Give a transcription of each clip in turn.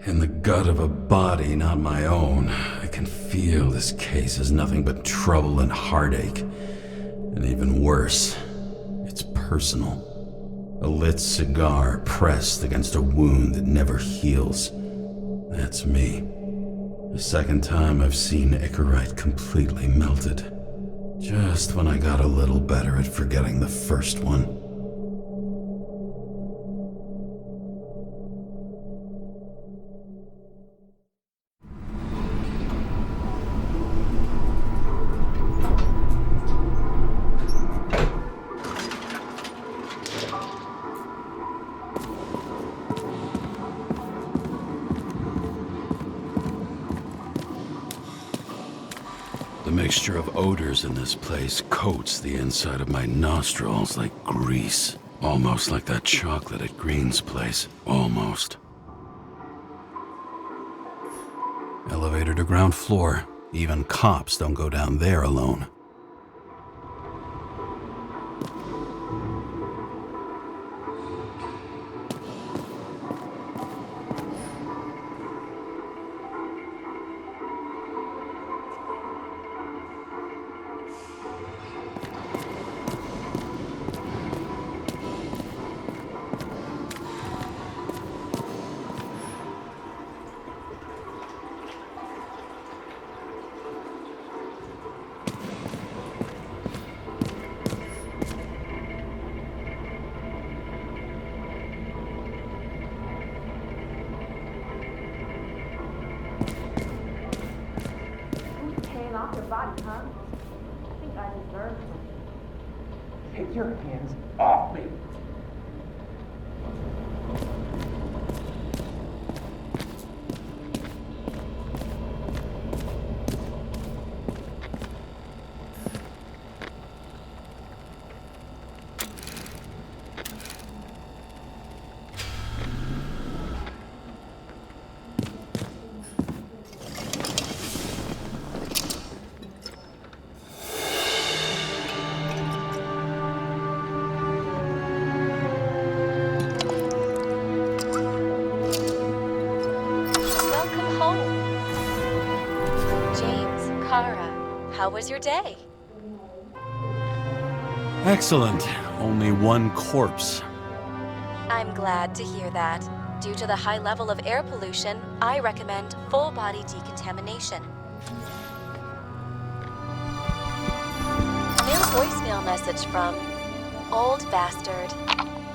In the gut of a body not my own, I can feel this case is nothing but trouble and heartache. And even worse, it's personal. A lit cigar pressed against a wound that never heals. That's me. The second time I've seen Icarus completely melted. Just when I got a little better at forgetting the first one. The mixture of odors in this place coats the inside of my nostrils like grease. Almost like that chocolate at Green's place. Almost. Elevator to ground floor. Even cops don't go down there alone. Off your body, huh? I think I deserve it. Take your hands off me. How was your day? Excellent. Only one corpse. I'm glad to hear that. Due to the high level of air pollution, I recommend full-body decontamination. New voicemail message from Old Bastard.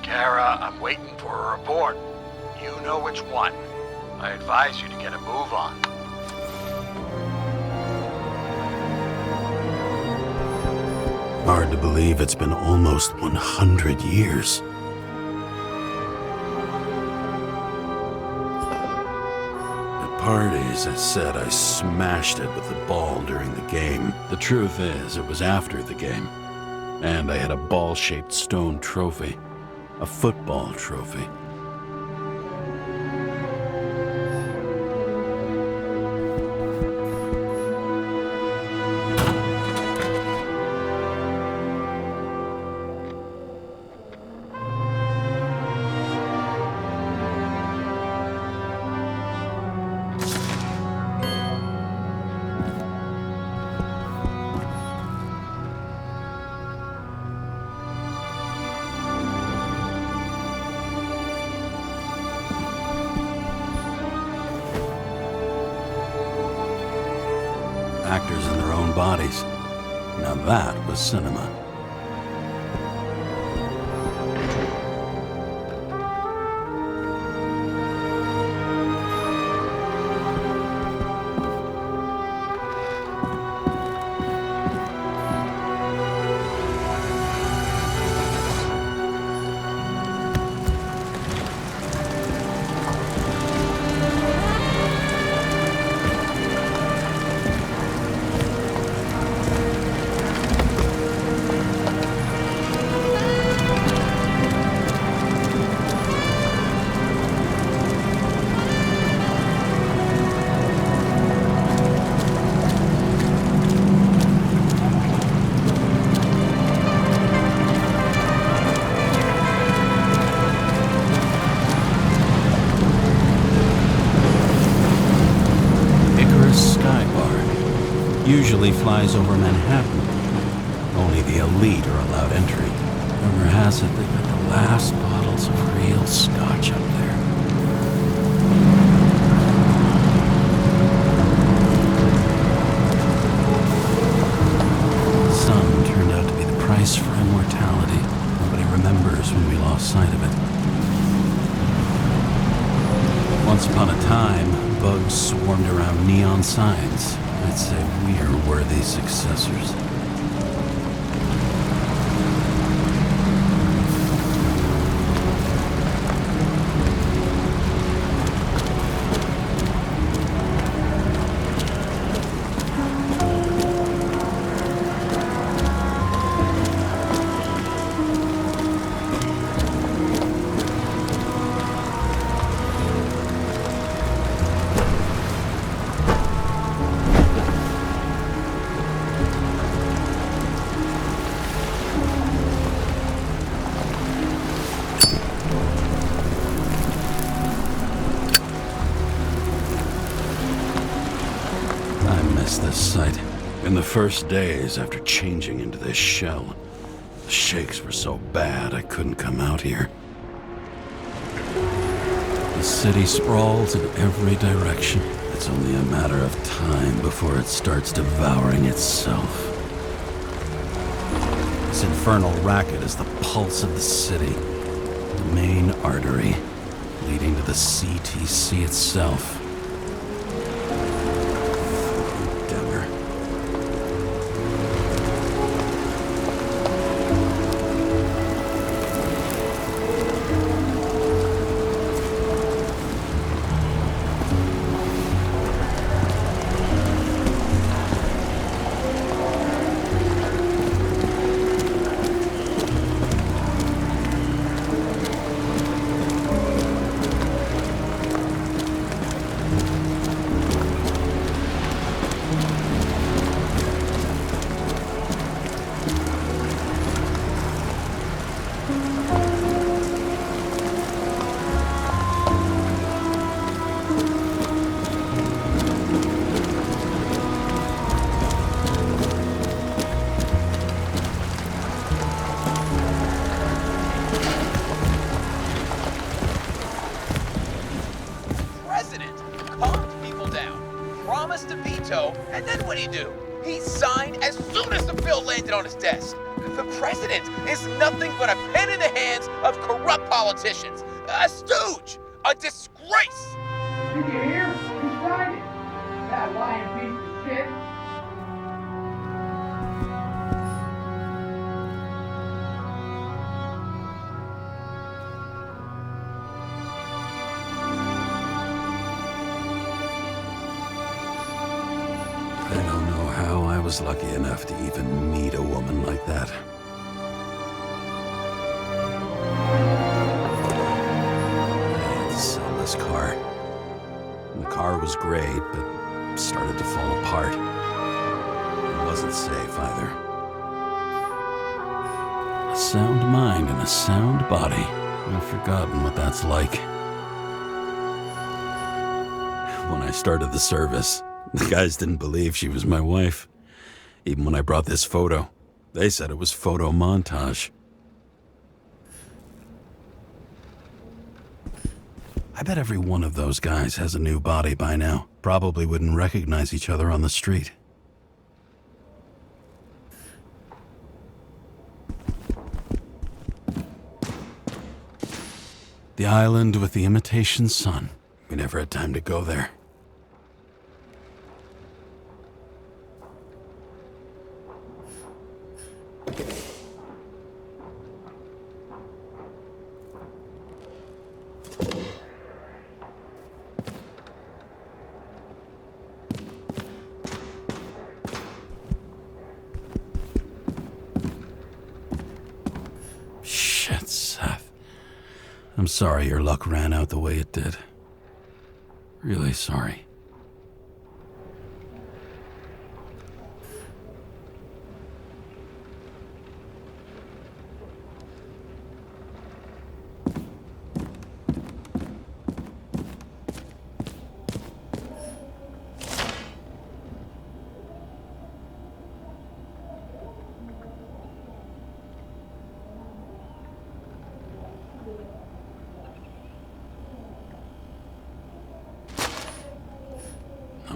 Kara, I'm waiting for a report. You know which one. I advise you to get a move on. Hard to believe it's been almost 100 years. At parties, I said I smashed it with the ball during the game. The truth is, it was after the game. And I had a ball-shaped stone trophy. A football trophy. Actors in their own bodies. Now that was cinema. usually flies over Manhattan. Only the elite are allowed entry. Rumor has it they've got the last bottles of real scotch up there. The sun turned out to be the price for immortality. Nobody remembers when we lost sight of it. Once upon a time, bugs swarmed around neon signs. I'd say we're worthy successors. This site. In the first days after changing into this shell, the shakes were so bad I couldn't come out here. The city sprawls in every direction. It's only a matter of time before it starts devouring itself. This infernal racket is the pulse of the city, the main artery leading to the CTC itself. And then what'd he do? He signed as soon as the bill landed on his desk. The president is nothing but a pen in the hands of corrupt politicians. A stooge! A disgrace! Did you hear? He signed it. That lying piece of shit. I was lucky enough to even meet a woman like that. I had to sell this car. The car was great, but started to fall apart. It wasn't safe either. A sound mind and a sound body. I've forgotten what that's like. When I started the service, the guys didn't believe she was my wife. Even when I brought this photo, they said it was photo montage. I bet every one of those guys has a new body by now. Probably wouldn't recognize each other on the street. The island with the imitation sun. We never had time to go there. Shit, Seth. I'm sorry your luck ran out the way it did. Really sorry.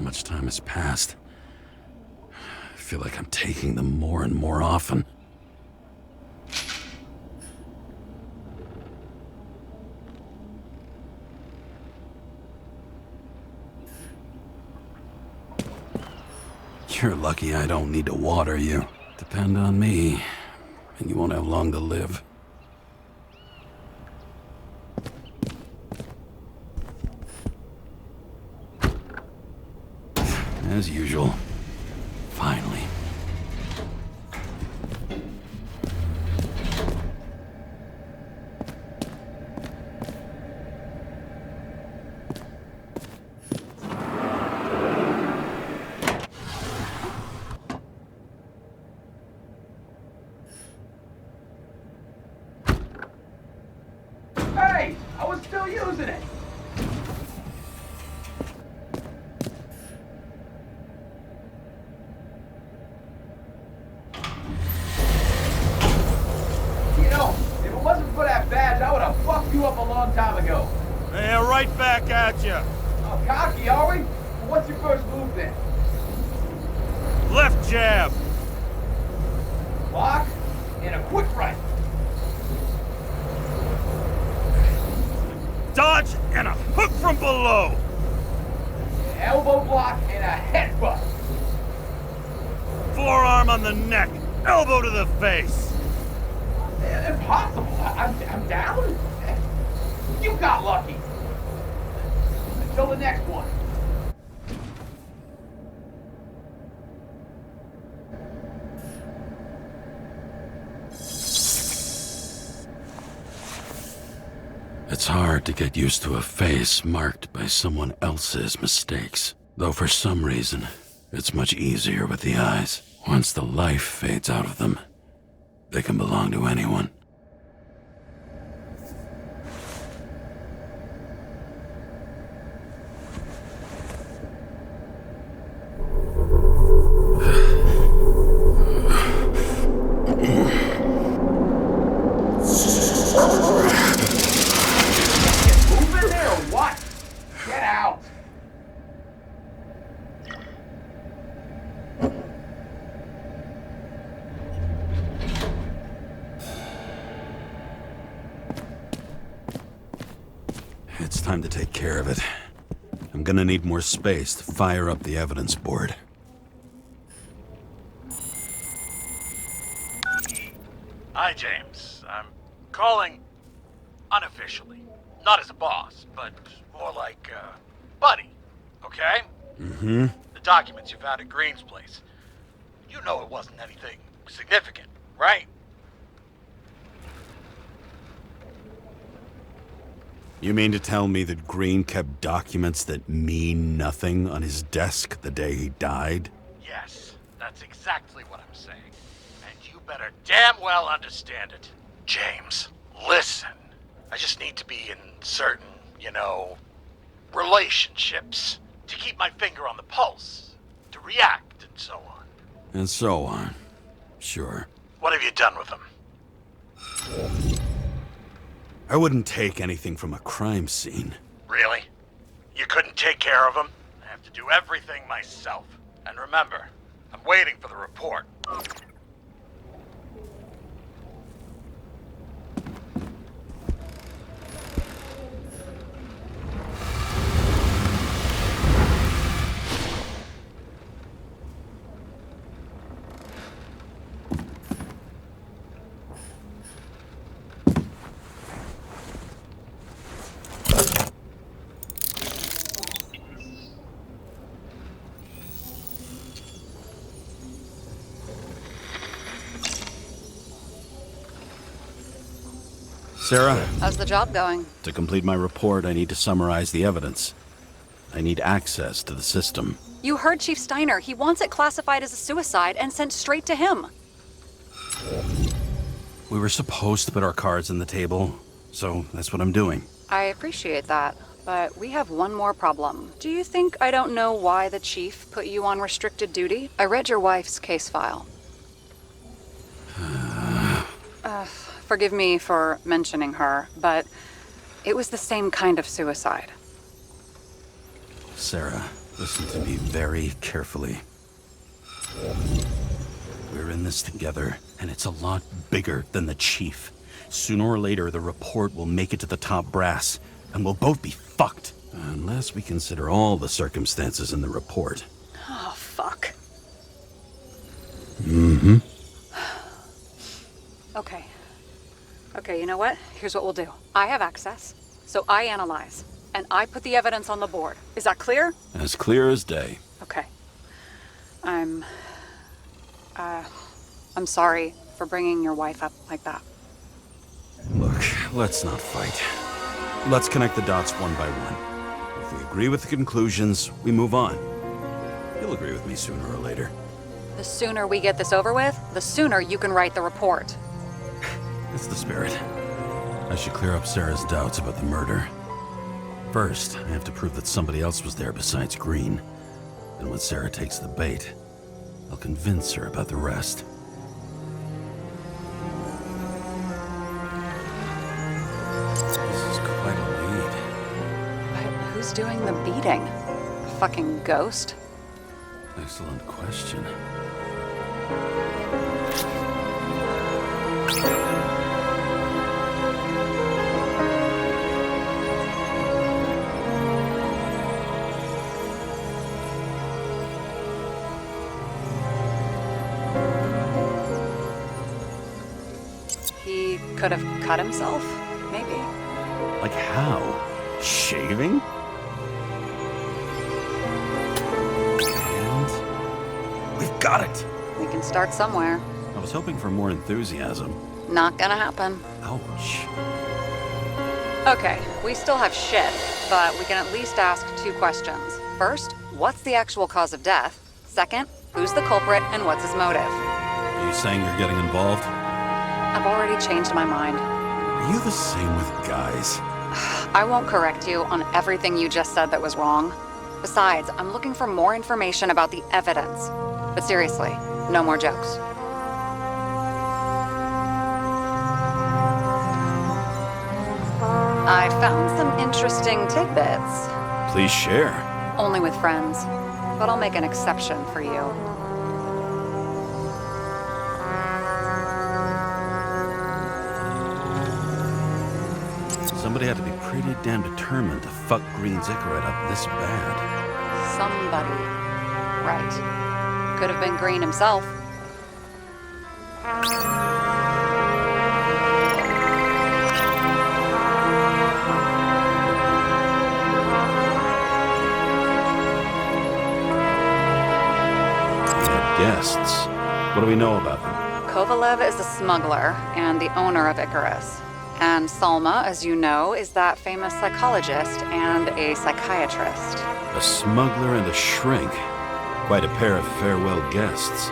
much time has passed. I feel like I'm taking them more and more often. You're lucky I don't need to water you. Depend on me, and you won't have long to live. As usual. Finally. Hey! I was still using it! You know, if it wasn't for that badge, I would have fucked you up a long time ago. Yeah, right back at you. Oh, cocky, are we? Well, what's your first move then? Left jab. Block and a quick right. Dodge and a hook from below. Elbow block and a headbutt. Forearm on the neck. Elbow to the face. Impossible. I'm down? You got lucky. Until the next one. It's hard to get used to a face marked by someone else's mistakes. Though for some reason, it's much easier with the eyes. Once the life fades out of them, they can belong to anyone. Moving there or what? Get out. It's time to take care of it. I'm gonna need more space to fire up the evidence board. Hi, James. I'm calling unofficially. Not as a boss, but more like, buddy. Okay? Mm-hmm. The documents you found at Green's place. You know it wasn't anything significant, right? You mean to tell me that Green kept documents that mean nothing on his desk the day he died? Yes, that's exactly what I'm saying. And you better damn well understand it. James, listen. I just need to be in certain, relationships to keep my finger on the pulse, to react and so on. And so on. Sure. What have you done with them? I wouldn't take anything from a crime scene. Really? You couldn't take care of them? I have to do everything myself. And remember, I'm waiting for the report. Sarah, How's the job going? to complete my report, I need to summarize the evidence. I need access to the system. You heard Chief Steiner. He wants it classified as a suicide and sent straight to him. We were supposed to put our cards on the table, so that's what I'm doing. I appreciate that, but we have one more problem. Do you think I don't know why the chief put you on restricted duty? I read your wife's case file. Forgive me for mentioning her, but it was the same kind of suicide. Sarah, Listen to me very carefully. We're in this together, and it's a lot bigger than the chief. Sooner or later, the report will make it to the top brass, and we'll both be fucked. Unless we consider all the circumstances in the report. Oh, fuck. Mm-hmm. Okay, you know what? Here's what we'll do. I have access, so I analyze, and I put the evidence on the board. Is that clear? As clear as day. Okay. I'm sorry for bringing your wife up like that. Look, let's not fight. Let's connect the dots one by one. If we agree with the conclusions, we move on. You'll agree with me sooner or later. The sooner we get this over with, the sooner you can write the report. That's the spirit. I should clear up Sarah's doubts about the murder. First, I have to prove that somebody else was there besides Green. And when Sarah takes the bait, I'll convince her about the rest. This is quite a lead. But who's doing the beating? A fucking ghost? Excellent question. He could have cut himself, maybe. Like how? Shaving? And we've got it! We can start somewhere. I was hoping for more enthusiasm. Not gonna happen. Ouch. Okay, we still have shit, but we can at least ask 2 questions. First, what's the actual cause of death? Second, who's the culprit and what's his motive? Are you saying you're getting involved? I've already changed my mind. Are you the same with guys? I won't correct you on everything you just said that was wrong. Besides, I'm looking for more information about the evidence. But seriously, no more jokes. I found some interesting tidbits. Please share. Only with friends. But I'll make an exception for you. Somebody had to be pretty damn determined to fuck Green's Icarus up this bad. Somebody. Right. Could have been Green himself. Guests. What do we know about them? Kovalev is a smuggler and the owner of Icarus. And Salma, as you know, is that famous psychologist and a psychiatrist. A smuggler and a shrink. Quite a pair of farewell guests.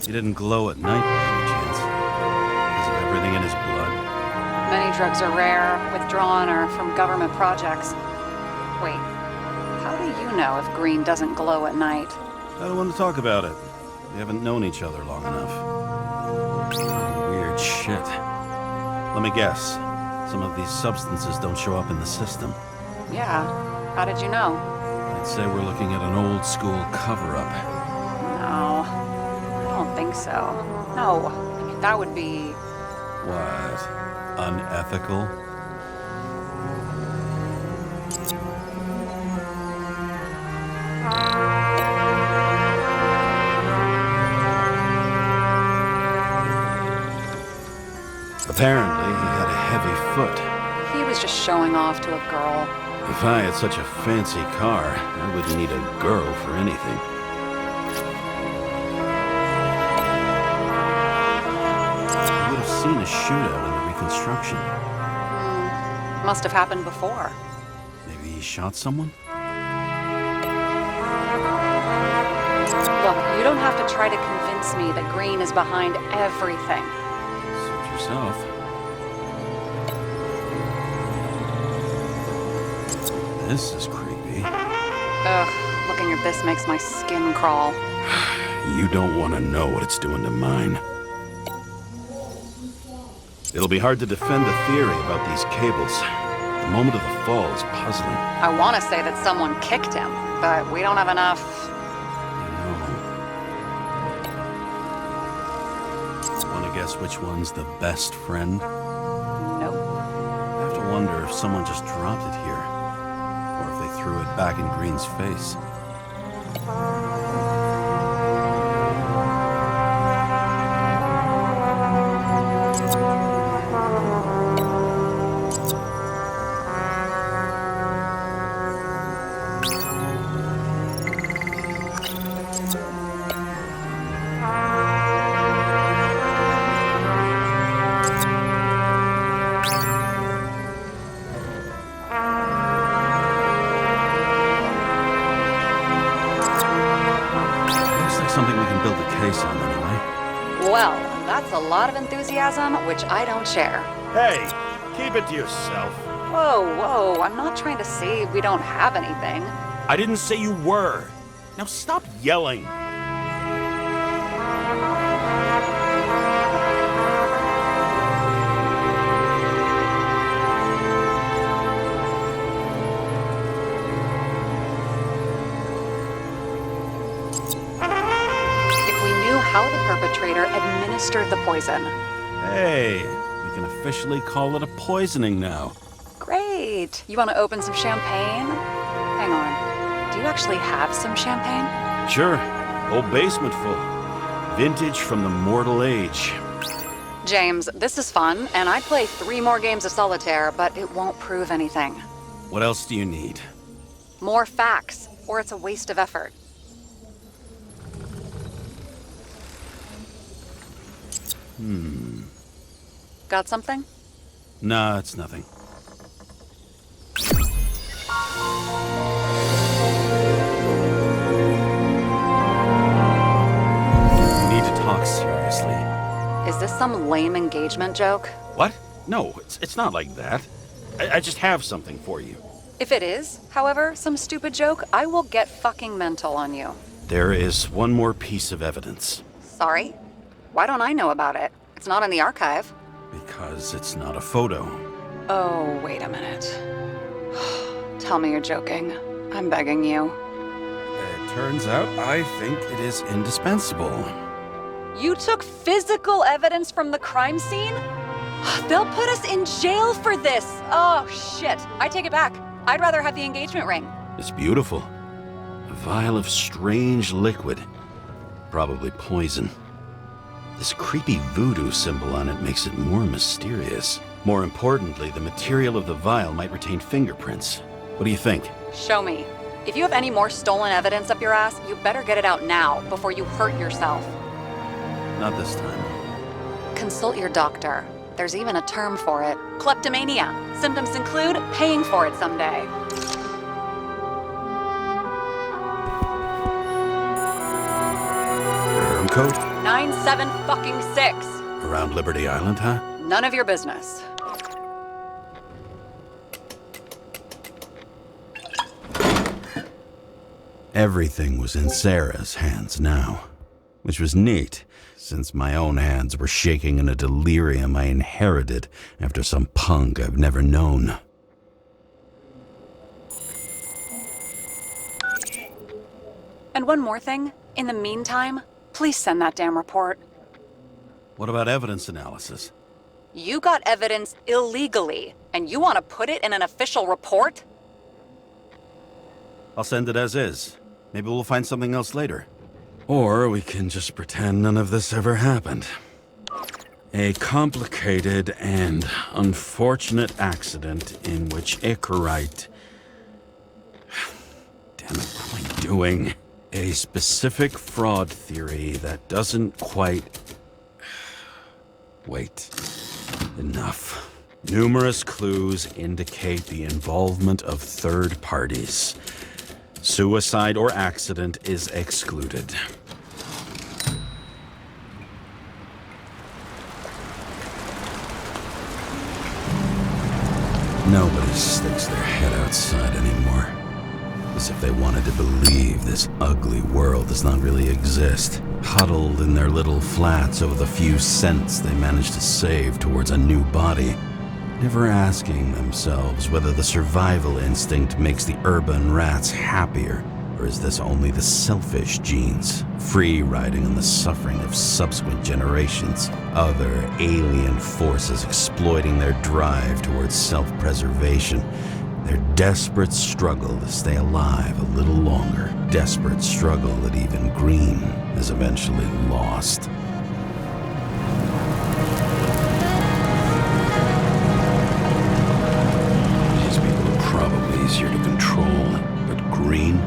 He didn't glow at night by any chance. Because of everything in his blood. Many drugs are rare, withdrawn, or from government projects. Wait, how do you know if Green doesn't glow at night? I don't want to talk about it. We haven't known each other long enough. Weird shit. Let me guess. Some of these substances don't show up in the system. Yeah, how did you know? I'd say we're looking at an old school cover-up. No, I don't think so. No, I mean, that would be... What? Unethical? Apparently, he had a heavy foot. He was just showing off to a girl. If I had such a fancy car, I wouldn't need a girl for anything. I would have seen a shootout in the Reconstruction. Must have happened before. Maybe he shot someone? Look, you don't have to try to convince me that Green is behind everything. Suit yourself. This is creepy. Ugh, looking at this makes my skin crawl. You don't want to know what it's doing to mine. It'll be hard to defend the theory about these cables. The moment of the fall is puzzling. I want to say that someone kicked him, but we don't have enough. Want to guess which one's the best friend? Nope. I have to wonder if someone just dropped it here, or if they threw it back in Green's face. Something we can build a case on anyway. Well, that's a lot of enthusiasm, which I don't share. Hey, keep it to yourself. Whoa, I'm not trying to say we don't have anything. I didn't say you were. Now stop yelling. How the perpetrator administered the poison. Hey, we can officially call it a poisoning now. Great. You want to open some champagne? Hang on. Do you actually have some champagne? Sure. Whole basement full. Vintage from the mortal age. James, this is fun, and I'd play 3 more games of solitaire, but it won't prove anything. What else do you need? More facts, or it's a waste of effort. Got something? Nah, it's nothing. We need to talk seriously. Is this some lame engagement joke? What? No, it's not like that. I just have something for you. If it is, however, some stupid joke, I will get fucking mental on you. There is one more piece of evidence. Sorry? Why don't I know about it? It's not in the archive. Because it's not a photo. Oh, wait a minute. Tell me you're joking. I'm begging you. It turns out I think it is indispensable. You took physical evidence from the crime scene? They'll put us in jail for this! Oh, shit. I take it back. I'd rather have the engagement ring. It's beautiful. A vial of strange liquid. Probably poison. This creepy voodoo symbol on it makes it more mysterious. More importantly, the material of the vial might retain fingerprints. What do you think? Show me. If you have any more stolen evidence up your ass, you better get it out now before you hurt yourself. Not this time. Consult your doctor. There's even a term for it. Kleptomania. Symptoms include paying for it someday. Room code? 97-fucking-6. Around Liberty Island, huh? None of your business. Everything was in Sarah's hands now, which was neat, since my own hands were shaking in a delirium I inherited after some punk I've never known. And one more thing. In the meantime, please send that damn report. What about evidence analysis? You got evidence illegally, and you want to put it in an official report? I'll send it as is. Maybe we'll find something else later. Or we can just pretend none of this ever happened. A complicated and unfortunate accident in which Icarus... Damn it, what am I doing? A specific fraud theory that doesn't quite... Wait. Enough. Numerous clues indicate the involvement of third parties. Suicide or accident is excluded. Nobody sticks their head outside anymore. As if they wanted to believe this ugly world does not really exist. Huddled in their little flats over the few cents they managed to save towards a new body. Never asking themselves whether the survival instinct makes the urban rats happier, or is this only the selfish genes, free riding on the suffering of subsequent generations, other alien forces exploiting their drive towards self-preservation, their desperate struggle to stay alive a little longer, desperate struggle that even Green is eventually lost. These people are probably easier to control, but Green,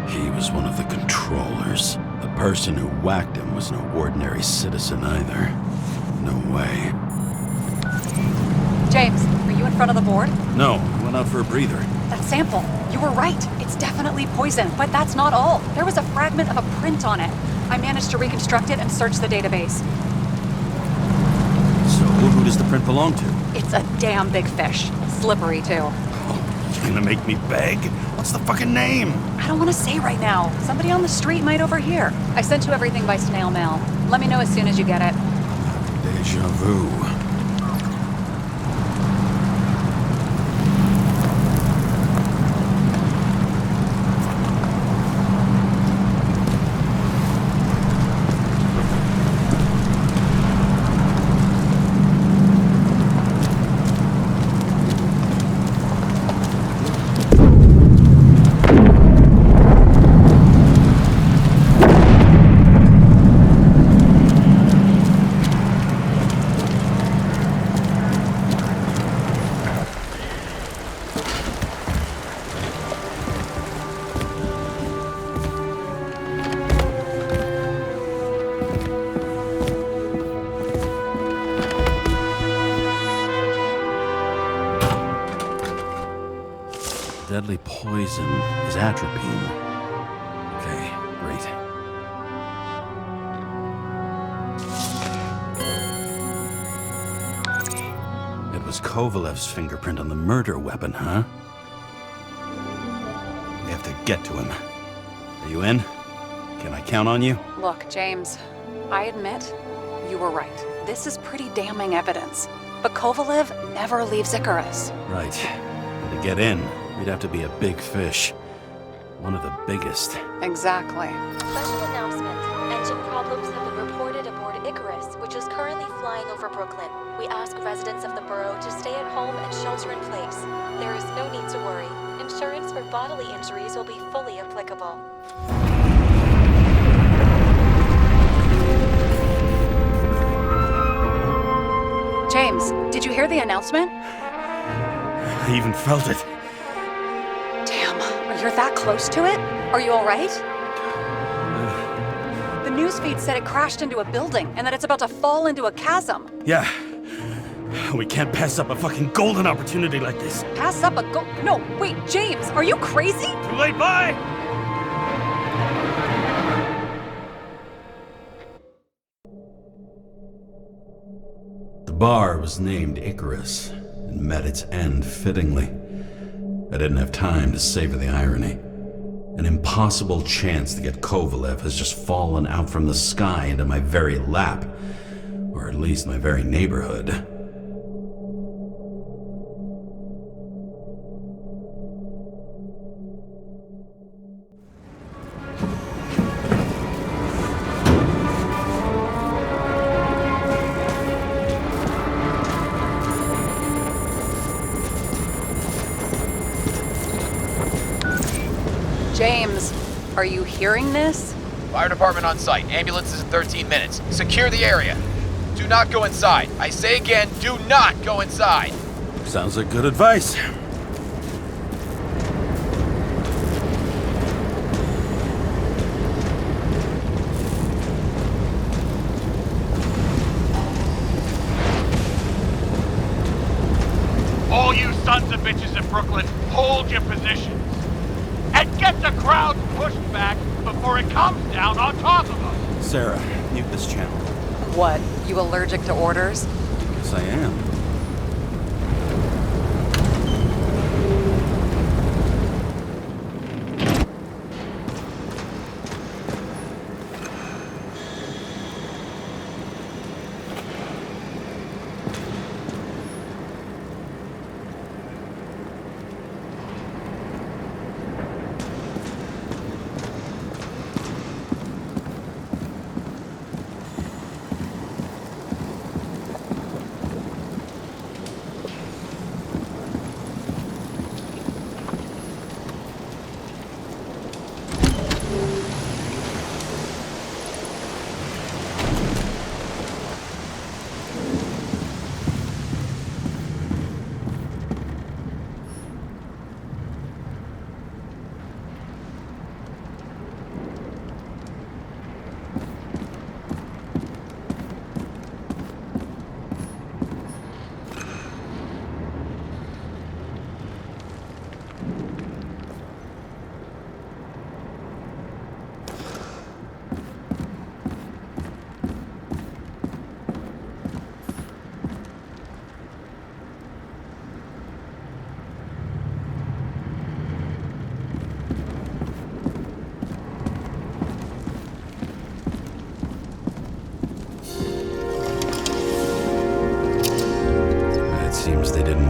he was one of the controllers. The person who whacked him was no ordinary citizen either. No way. James, are you in front of the board? No, I went out for a breather. That sample. You were right. It's definitely poison, but that's not all. There was a fragment of a print on it. I managed to reconstruct it and search the database. So, who does the print belong to? It's a damn big fish. Slippery, too. Oh, you gonna make me beg? What's the fucking name? I don't want to say right now. Somebody on the street might overhear. I sent you everything by snail mail. Let me know as soon as you get it. Deja vu. Deadly poison is atropine. Okay, great. It was Kovalev's fingerprint on the murder weapon, huh? We have to get to him. Are you in? Can I count on you? Look, James, I admit, you were right. This is pretty damning evidence. But Kovalev never leaves Icarus. Right. And to get in, we'd have to be a big fish. One of the biggest. Exactly. Special announcement. Engine problems have been reported aboard Icarus, which is currently flying over Brooklyn. We ask residents of the borough to stay at home and shelter in place. There is no need to worry. Insurance for bodily injuries will be fully applicable. James, did you hear the announcement? I even felt it. Damn, you're that close to it? Are you all right? The newsfeed said it crashed into a building and that it's about to fall into a chasm. Yeah. We can't pass up a fucking golden opportunity like this. Pass up a No, wait, James, are you crazy? Too late, bye! The bar was named Icarus and met its end fittingly. I didn't have time to savor the irony. An impossible chance to get Kovalev has just fallen out from the sky into my very lap, or at least my very neighborhood. James, are you hearing this? Fire department on site. Ambulances in 13 minutes. Secure the area. Do not go inside. I say again, do not go inside. Sounds like good advice. All you sons of bitches in Brooklyn, hold your positions. And get the crowd pushed back before it comes down on top of us. Sarah, mute this channel. What, you allergic to orders? Yes, I am.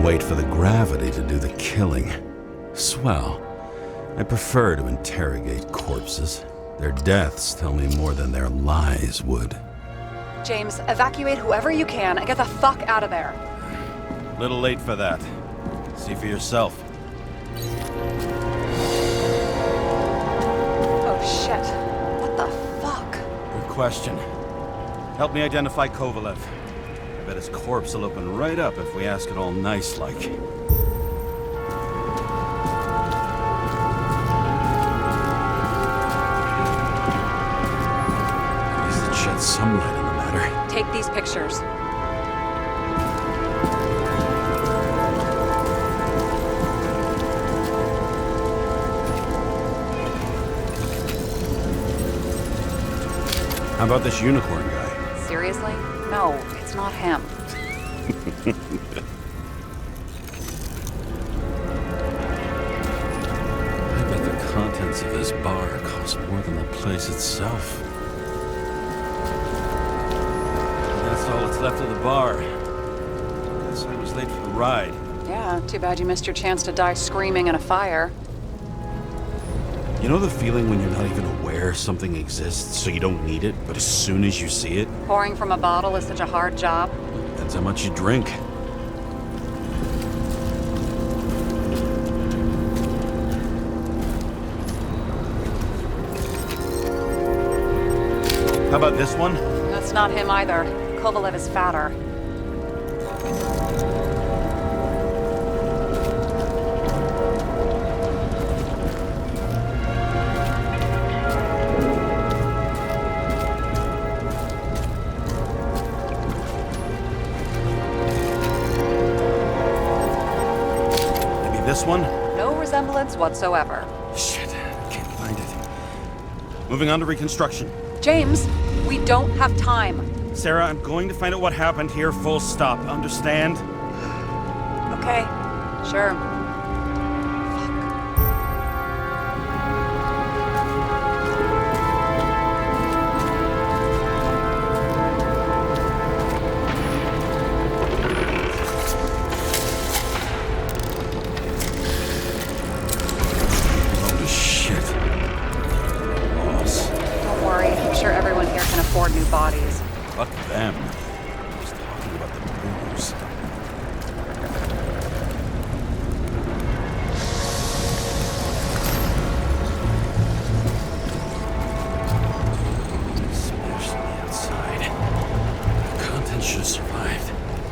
wait for the gravity to do the killing. Swell. I prefer to interrogate corpses. Their deaths tell me more than their lies would. James, evacuate whoever you can and get the fuck out of there. Little late for that. See for yourself. Oh shit. What the fuck? Good question. Help me identify Kovalev. I bet his corpse will open right up if we ask it all nice-like. Shed some light on the matter. Take these pictures. How about this unicorn guy? Seriously? No, it's not him. I bet the contents of this bar cost more than the place itself. That's all that's left of the bar. Guess I was late for the ride. Yeah, too bad you missed your chance to die screaming in a fire. You know the feeling when you're not even aware something exists, so you don't need it, but as soon as you see it? Pouring from a bottle is such a hard job. Depends how much you drink. How about this one? That's not him either. Kovalev is fatter. Maybe this one? No resemblance whatsoever. Shit, I can't find it. Moving on to reconstruction. James, we don't have time. Sarah, I'm going to find out what happened here, full stop. Understand? Okay, sure. Holy shit. Loss. Don't worry, I'm sure everyone here can afford new bodies. Fuck them. I was talking about the booze. Smashed on the outside. The contents should have survived.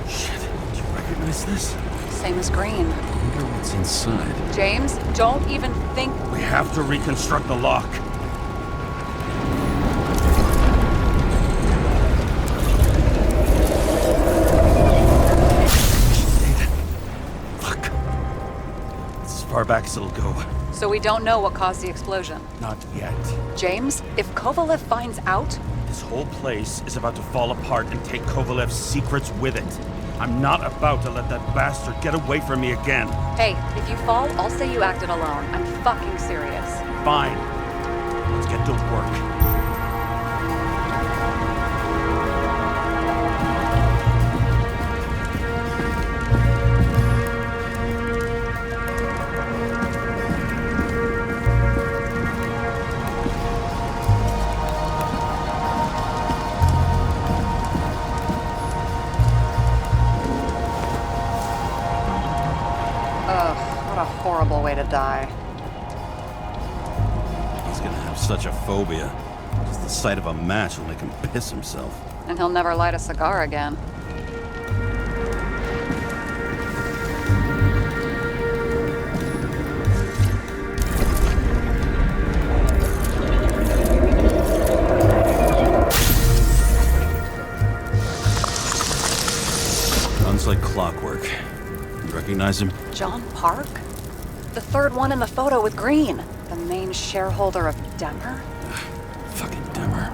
Shit, do you recognize this? Same as green. I wonder what's inside. James, don't even think. We have to reconstruct the lock. Far back as it'll go. So we don't know what caused the explosion. Not yet. James, if Kovalev finds out, This whole place is about to fall apart and take Kovalev's secrets with it. I'm not about to let that bastard get away from me again. hey, if you fall, I'll say you acted alone. I'm fucking serious. Fine. Let's get to work. Ugh, what a horrible way to die. He's gonna have such a phobia. Just the sight of a match will make him piss himself. And he'll never light a cigar again. Runs like clockwork. You recognize him? John Park? The third one in the photo with Green. The main shareholder of Demer? Fucking Demer.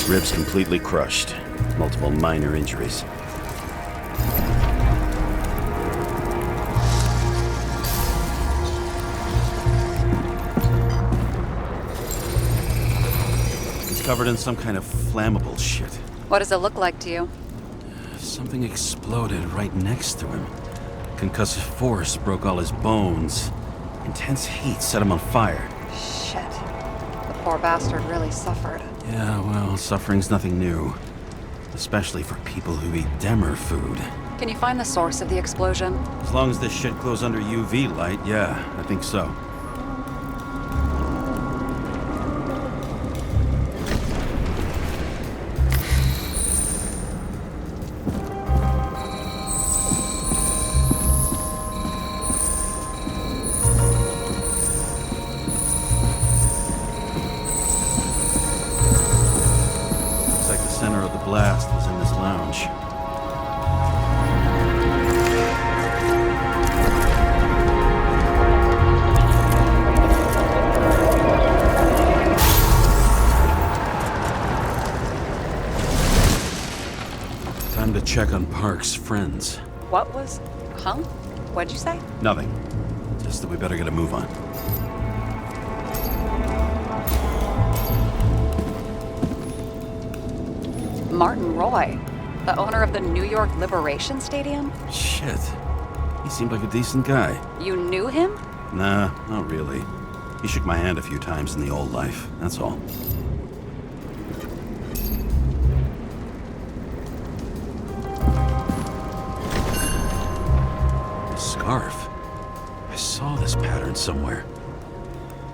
Ribs completely crushed. Multiple minor injuries. covered in some kind of flammable shit. What does it look like to you? Something exploded right next to him. Concussive force broke all his bones. Intense heat set him on fire. Shit. The poor bastard really suffered. Yeah, well, suffering's nothing new. Especially for people who eat Demer food. Can you find the source of the explosion? As long as this shit glows under UV light, yeah, I think so. Blast was in this lounge. Time to check on Park's friends. What was... Huh? What'd you say? Nothing. Just that we better get a move on. Martin Roy, the owner of the New York Liberation Stadium? Shit. He seemed like a decent guy. You knew him? Nah, not really. He shook my hand a few times in the old life, that's all. A scarf. I saw this pattern somewhere.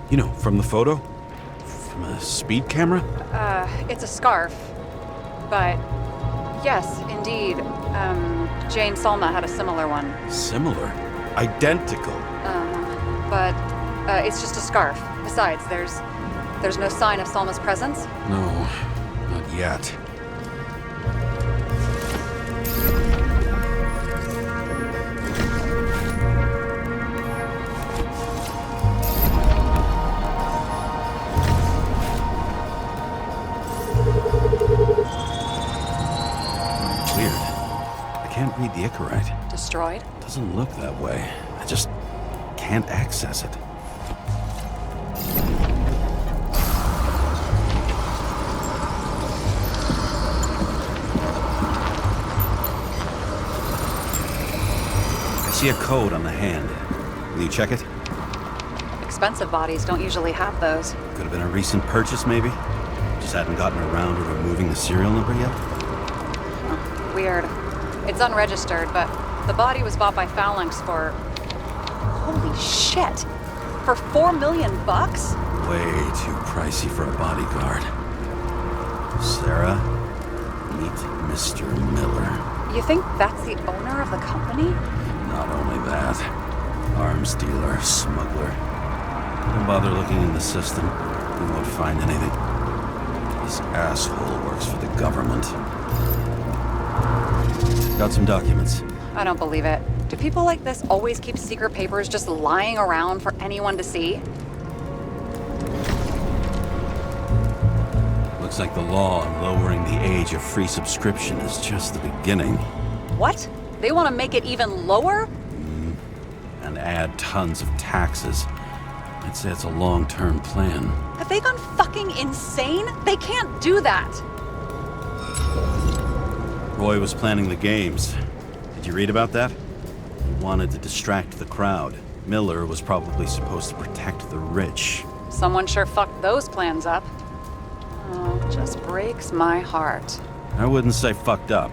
You know, from the photo? From a speed camera? It's a scarf. But, yes, indeed. Jane Salma had a similar one. Similar? Identical? But it's just a scarf. Besides, there's no sign of Salma's presence? No, not yet. Read the Icarus. Destroyed? Doesn't look that way. I just can't access it. I see a code on the hand. Will you check it? Expensive bodies don't usually have those. Could have been a recent purchase, maybe? Just hadn't gotten around to removing the serial number yet? Huh. Weird. It's unregistered, but the body was bought by Phalanx for... Holy shit! For $4 million bucks? Way too pricey for a bodyguard. Sarah, meet Mr. Miller. You think that's the owner of the company? Not only that. Arms dealer, smuggler. Don't bother looking in the system. You won't find anything. This asshole works for the government. Got some documents. I don't believe it. Do people like this always keep secret papers just lying around for anyone to see? Looks like the law on lowering the age of free subscription is just the beginning. What? They want to make it even lower? And add tons of taxes. I'd say it's a long-term plan. Have they gone fucking insane? They can't do that! Roy was planning the games. Did you read about that? He wanted to distract the crowd. Miller was probably supposed to protect the rich. Someone sure fucked those plans up. Oh, it just breaks my heart. I wouldn't say fucked up.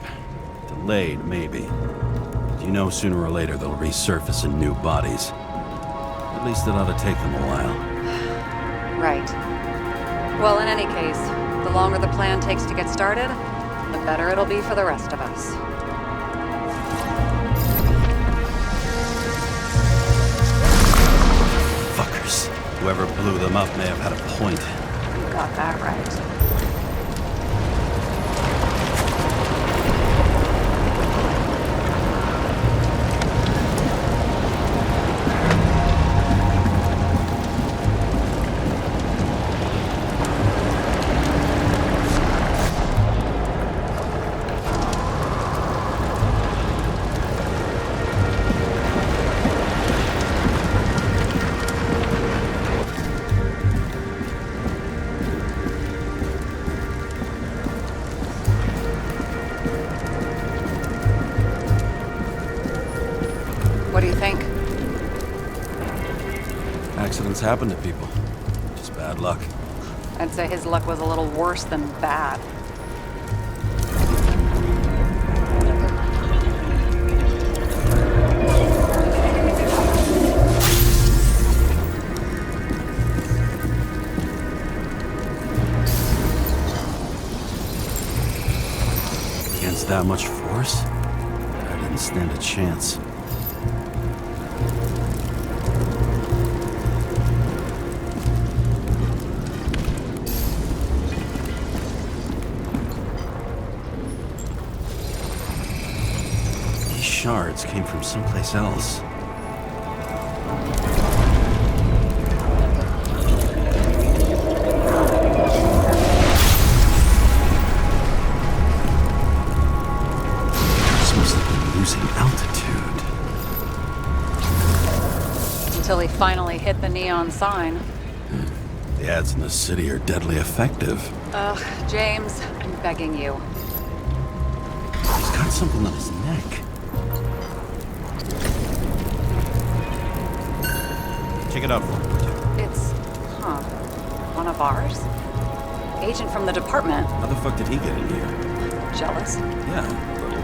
Delayed, maybe. But you know sooner or later they'll resurface in new bodies. At least it ought to take them a while. Right. Well, in any case, the longer the plan takes to get started, the better it'll be for the rest of us. Fuckers. Whoever blew them up may have had a point. You got that right. do you think? Accidents happen to people. Just bad luck. I'd say his luck was a little worse than bad. Against that much force? I didn't stand a chance. These shards came from someplace else. Until he finally hit the neon sign. The ads in the city are deadly effective. Ugh, James, I'm begging you. He's got something on his neck. Check it out for me. It's, one of ours? Agent from the department. How the fuck did he get in here? Jealous? Yeah, a little.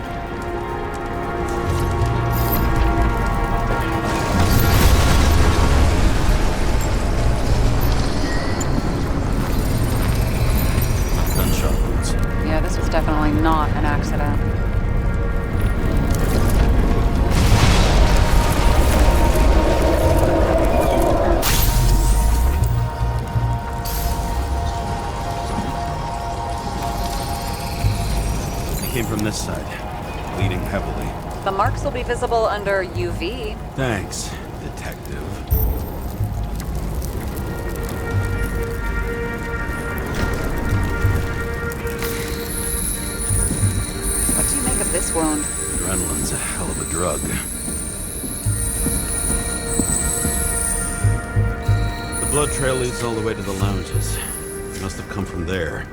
Yeah, this was definitely not an accident. They came from this side, bleeding heavily. The marks will be visible under UV. Thanks, detective. This wound. Adrenaline's a hell of a drug. The blood trail leads all the way to the lounges. It must have come from there.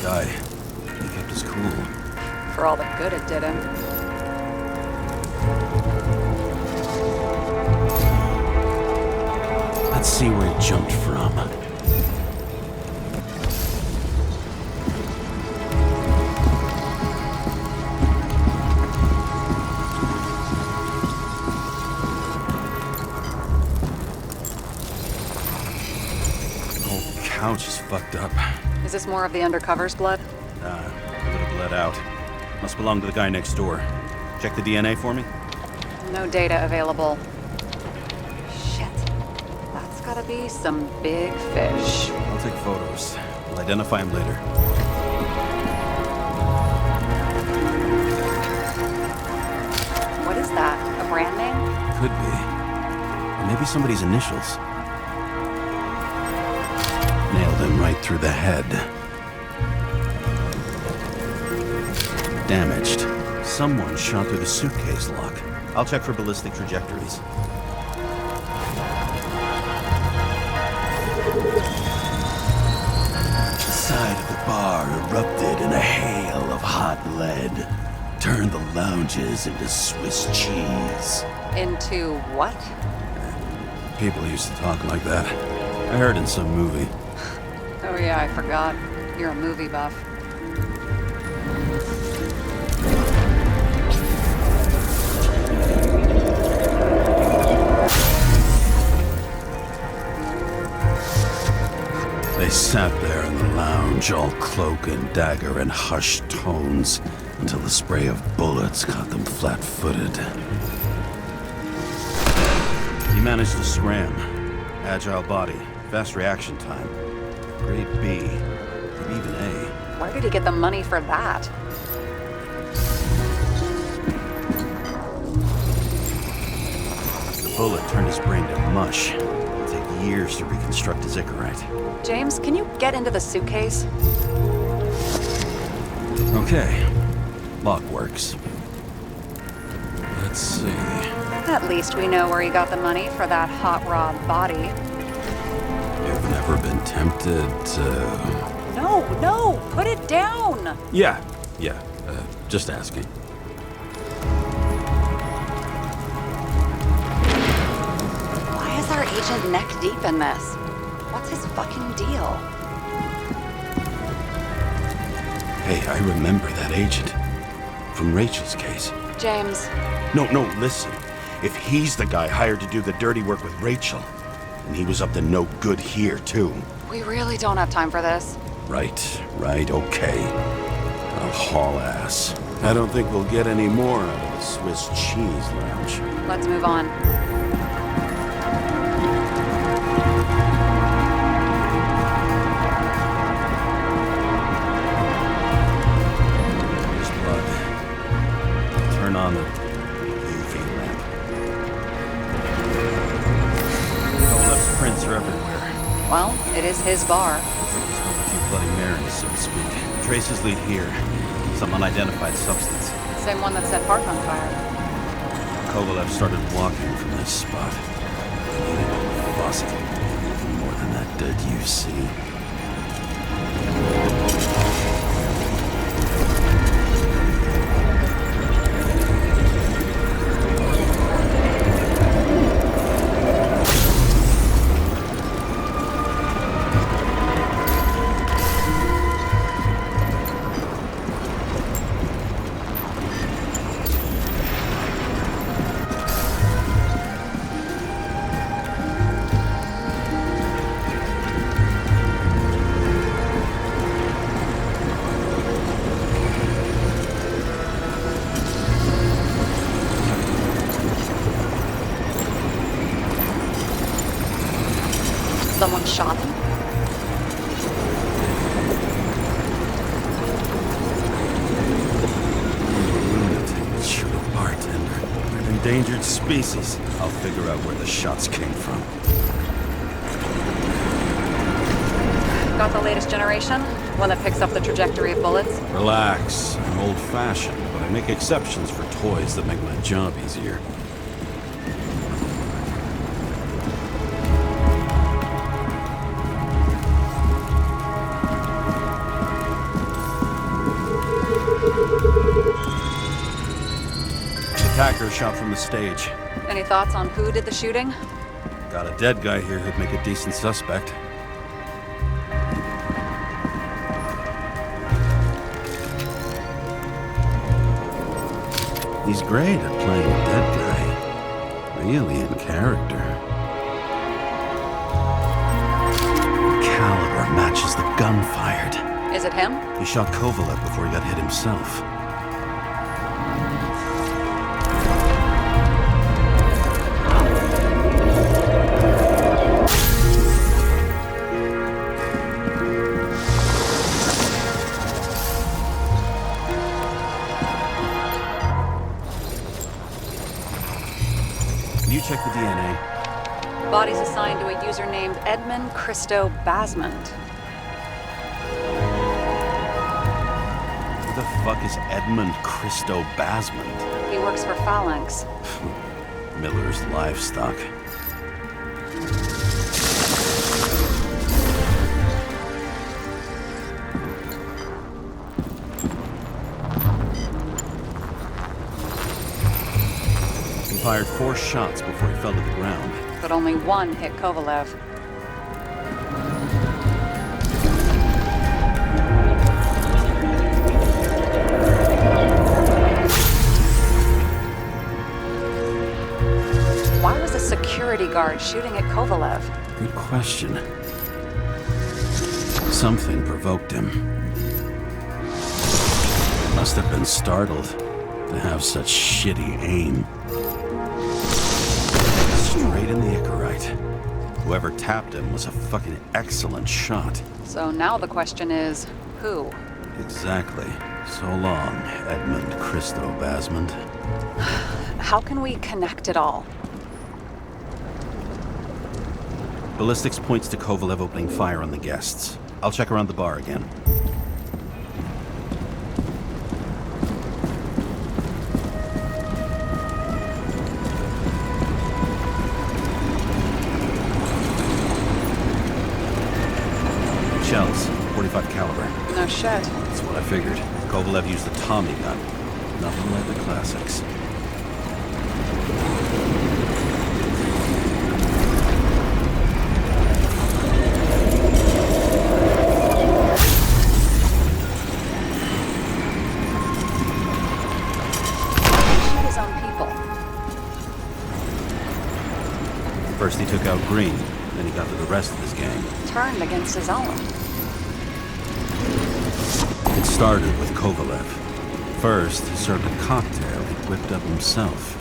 Guy. He kept us cool. For all the good it did him. Let's see where he jumped from. The whole couch is fucked up. Is this more of the undercover's blood? A little bled out. Must belong to the guy next door. Check the DNA for me? No data available. Shit. That's gotta be some big fish. I'll take photos. We'll identify him later. What is that? A brand name? Could be. Or maybe somebody's initials. Nailed him right through the head. Damaged. Someone shot through the suitcase lock. I'll check for ballistic trajectories. The side of the bar erupted in a hail of hot lead. Turned the lounges into Swiss cheese. Into what? People used to talk like that. I heard in some movie. Oh yeah, I forgot. You're a movie buff. They sat there in the lounge, all cloak and dagger and hushed tones, until the spray of bullets caught them flat-footed. He managed to scram. Agile body, fast reaction time. Grade B, maybe even A. Where did he get the money for that? bullet turned his brain to mush. It'll take years to reconstruct his Icarite. James, can you get into the suitcase? Okay. Lock works. Let's see. At least we know where he got the money for that hot rod body. You've never been tempted to... No, put it down! Yeah, just asking. Why is our agent neck deep in this? What's his fucking deal? Hey, I remember that agent. From Rachel's case. James. No, listen. If he's the guy hired to do the dirty work with Rachel, and he was up to no good here, too. We really don't have time for this. Right, okay. I'll haul ass. I don't think we'll get any more out of the Swiss Cheese Lounge. Let's move on. There's blood. Turn on the UV lamp. Kovalev's prints are everywhere. Well, it is his bar. A few Bloody Marys, so to speak. Traces lead here. Some unidentified substance. Same one that set Park on fire. Kovalev started walking from this spot. Faucet. Even more than that dead UC. Someone shot him? Lunatic, shoot a bartender. An endangered species. I'll figure out where the shots came from. Got the latest generation? One that picks up the trajectory of bullets? Relax. I'm old-fashioned, but I make exceptions for toys that make my job easier. Attacker shot from the stage. Any thoughts on who did the shooting? Got a dead guy here who'd make a decent suspect. He's great at playing a dead guy. Really in character. The caliber matches the gun fired. Is it him? He shot Kovalev before he got hit himself. You check the DNA. Body's assigned to a user named Edmund Christo Basmond. Who the fuck is Edmund Christo Basmond? He works for Phalanx. Miller's Livestock. He fired 4 shots before he fell to the ground. But only one hit Kovalev. Why was a security guard shooting at Kovalev? Good question. Something provoked him. Must have been startled to have such shitty aim. Straight in the Icarite. Whoever tapped him was a fucking excellent shot. So now the question is, who? Exactly. So long, Edmund Christo Basmond. How can we connect it all? Ballistics points to Kovalev opening fire on the guests. I'll check around the bar again. Shells, 45 caliber. No shit. That's what I figured. Kovalev used the Tommy gun. Nothing like the classics. Shoot his own people. First he took out Green, then he got to the rest of his gang. Turned against his own. It started with Kovalev. First, he served a cocktail he whipped up himself.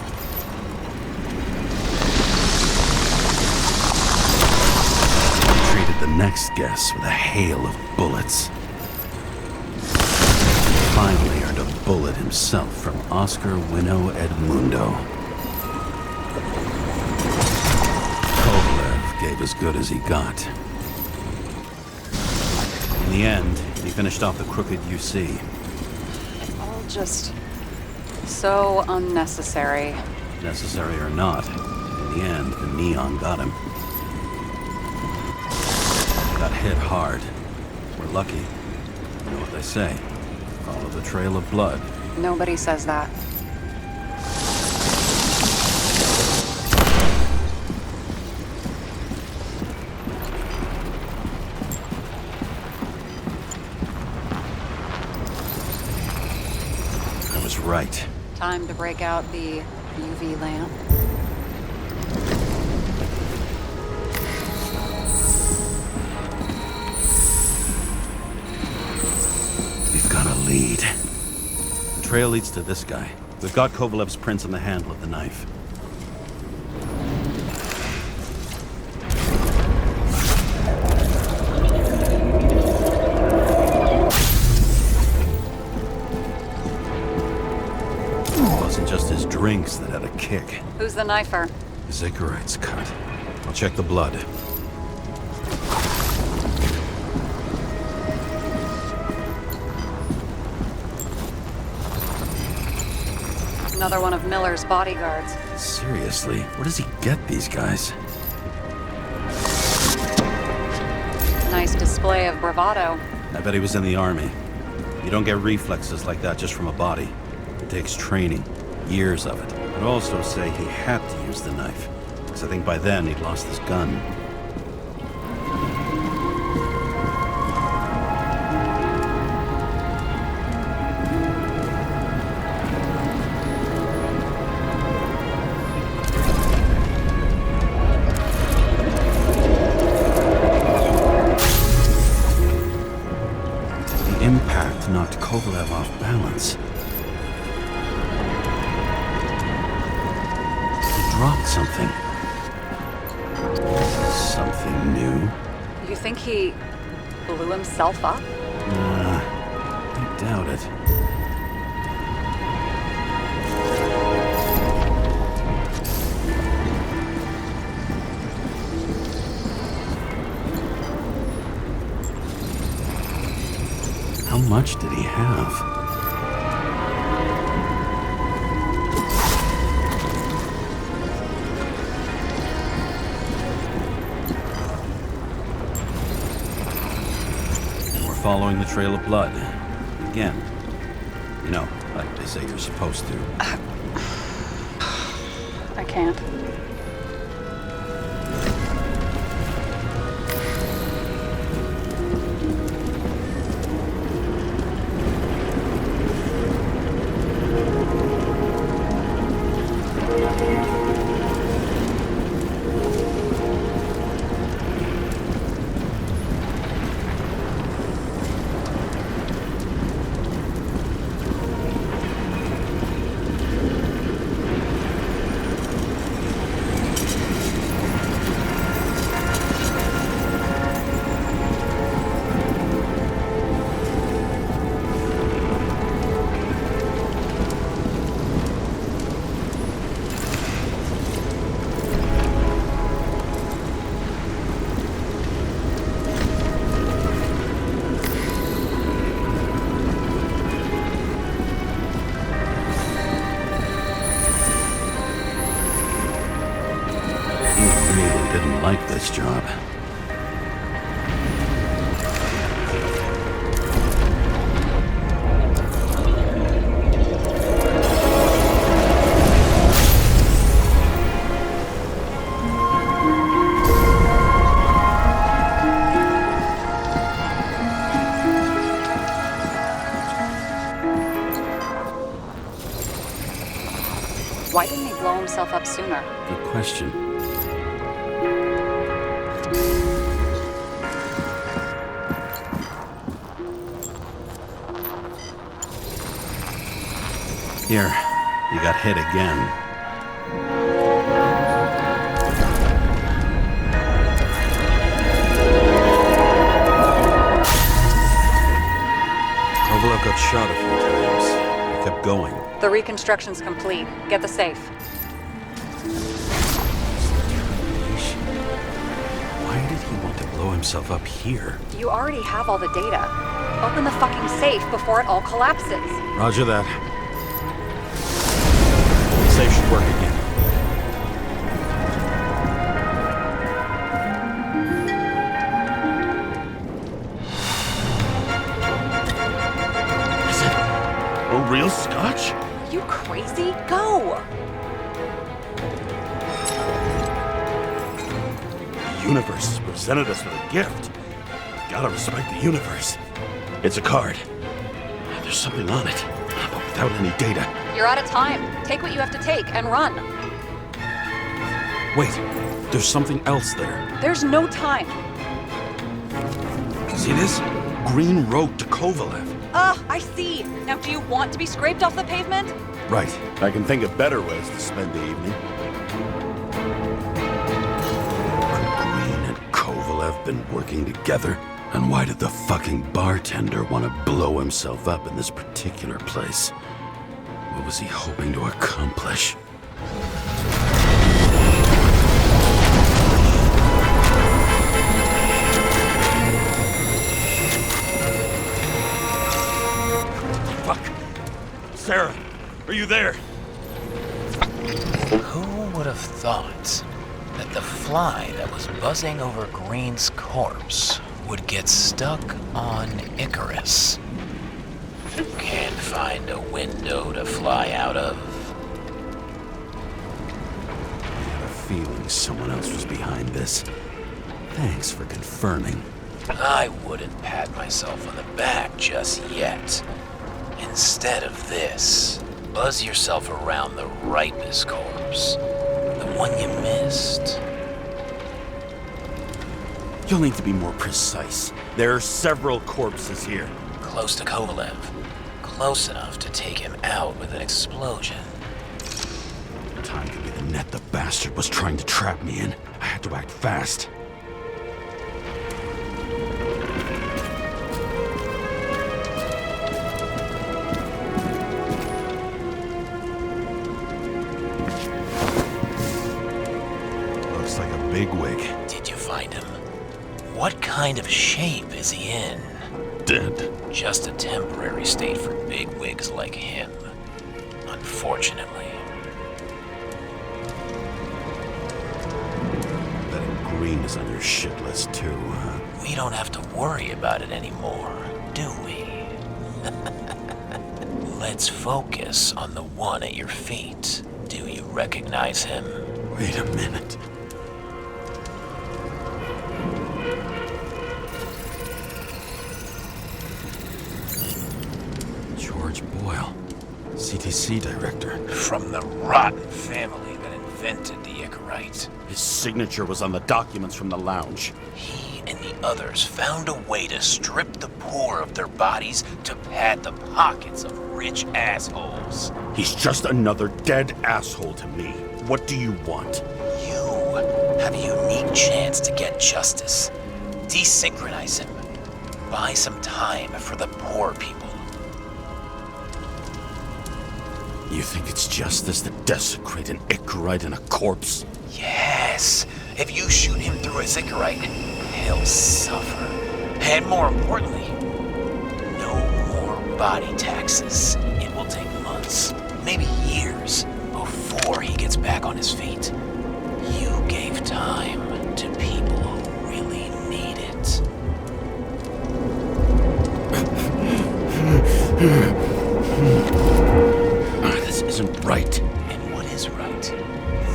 He treated the next guest with a hail of bullets. Finally earned a bullet himself from Oscar Wino Edmundo. Kovalev gave as good as he got. In the end, he finished off the crooked UC. All just so unnecessary. Necessary or not, in the end, the neon got him. Got hit hard. We're lucky. You know what they say. Follow the trail of blood. Nobody says that. I was right. Time to break out the UV lamp. We've got a lead. The trail leads to this guy. We've got Kovalev's prints on the handle of the knife. It wasn't just his drinks that had a kick. Who's the knifer? His Icarus cut. I'll check the blood. Another one of Miller's bodyguards. Seriously, where does he get these guys? Nice display of bravado. I bet he was in the army. You don't get reflexes like that just from a body. It takes training, years of it. I'd also say he had to use the knife, because I think by then he'd lost his gun. The impact knocked Kovalev off balance. Dropped something. Something new? You think he blew himself up? I doubt it. How much did he have? Following the trail of blood. Again. You know, like they say you're supposed to. I can't. Nice job. Why didn't he blow himself up sooner? Good question. Here, you got hit again. Kovalev got shot a few times. He kept going. The reconstruction's complete. Get the safe. Why did he want to blow himself up here? You already have all the data. Open the fucking safe before it all collapses. Roger that. The safe should work again. Is it a real scotch? You crazy? Go! The universe has presented us with a gift. Gotta respect the universe. It's a card. There's something on it, but without any data. You're out of time. Take what you have to take and run. Wait, there's something else there. There's no time. See this? Green Road to Kovalev. I see. Now do you want to be scraped off the pavement? Right. I can think of better ways to spend the evening. Could Green and Kovalev been working together? And why did the fucking bartender want to blow himself up in this particular place? What was he hoping to accomplish? Fuck. Sarah, are you there? Who would have thought that the fly that was buzzing over Green's corpse would get stuck on Icarus? Can't find a window to fly out of. I had a feeling someone else was behind this. Thanks for confirming. I wouldn't pat myself on the back just yet. Instead of this, buzz yourself around the Ripus corpse. The one you missed. You'll need to be more precise. There are several corpses here. Close to Kovalev. Close enough to take him out with an explosion. Time could be the net the bastard was trying to trap me in. I had to act fast. Looks like a bigwig. Did you find him? What kind of shape is he in? Dead. Just a temporary state for bigwigs like him. Unfortunately. Betting Green is on your shit list too, huh? We don't have to worry about it anymore, do we? Let's focus on the one at your feet. Do you recognize him? Wait a minute. George Boyle, CTC director. From the rotten family that invented the Icarite. His signature was on the documents from the lounge. He and the others found a way to strip the poor of their bodies to pad the pockets of rich assholes. He's just another dead asshole to me. What do you want? You have a unique chance to get justice. Desynchronize him. Buy some time for the poor people. You think it's justice to desecrate an Icarite and a corpse? Yes. If you shoot him through a Icarite, he'll suffer. And more importantly, no more body taxes. It will take months, maybe years, before he gets back on his feet. You gave time to people This isn't right. And what is right?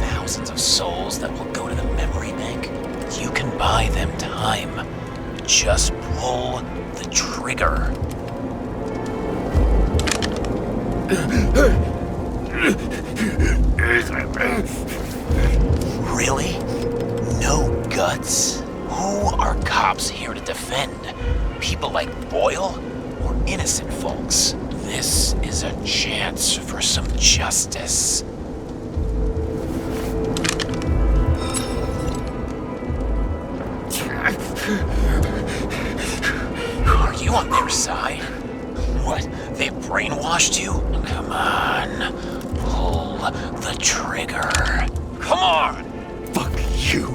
Thousands of souls that will go to the memory bank? You can buy them time. Just pull the trigger. Really? No guts? Who are cops here to defend? People like Boyle? Or innocent folks? This is a chance for some justice. Are you on their side? What? They brainwashed you? Come on. Pull the trigger. Come on! Fuck you.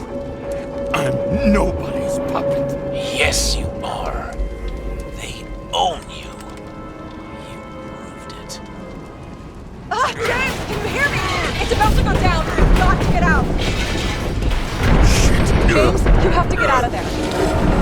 I'm nobody's puppet. Yes, you are. They own you. You proved it. Ah, James, can you hear me? It's about to go down. We've got to get out. Shit. James, you have to get out of there.